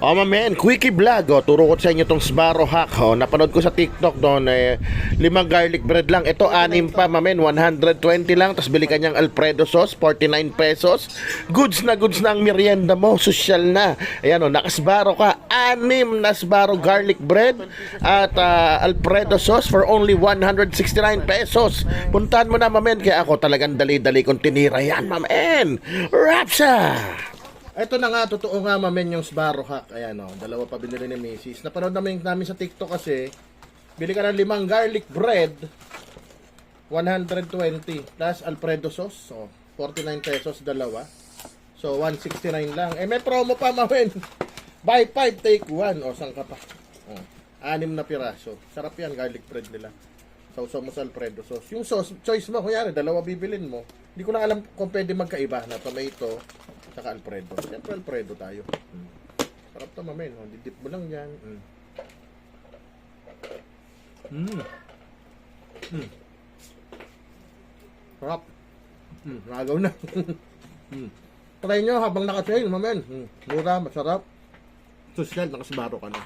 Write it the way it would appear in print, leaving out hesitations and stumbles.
Oh, mamen, quickie vlog. Oh, turo ko sa inyo tong Sbarro hack. Oh, napanood ko sa TikTok doon, 5 garlic bread lang. Ito, 6 pa, mamen, 120 lang. Tapos bili ka niyang Alfredo sauce, 49 pesos. Goods na ang merienda mo. Social na. Ayan, oh, nakasbarro ka. 6 na Sbarro garlic bread at Alfredo sauce for only 169 pesos. Puntahan mo na, mamen. Kaya ako talagang dali-dali kong tinira yan, mamen. Rapsa! Ito na nga, totoo nga, mamen, yung Sbarro hack. Ayan, o, dalawa pa binili ni Mrs. Napanood namin sa TikTok kasi, bili ka ng 5 garlic bread, 120, plus Alfredo sauce, so, 49 pesos, dalawa. So, 169 lang. Eh, may promo pa, mamen. Buy 5, take 1. O, saan ka pa? O, 6 na piraso. Sarap yan, garlic bread nila. Sausaw mo sa Alfredo sauce. Yung sauce, choice mo, kunyari, dalawa bibilin mo. Hindi ko na alam kung pwede magkaiba na tomato saka Alfredo. Siyempre Alfredo tayo. Sarap to, mamen. Didip mo lang yan. Sarap. Nagaw na. Try nyo habang naka-train, mamen. Mura, masarap. Social, nakasbaro ka na.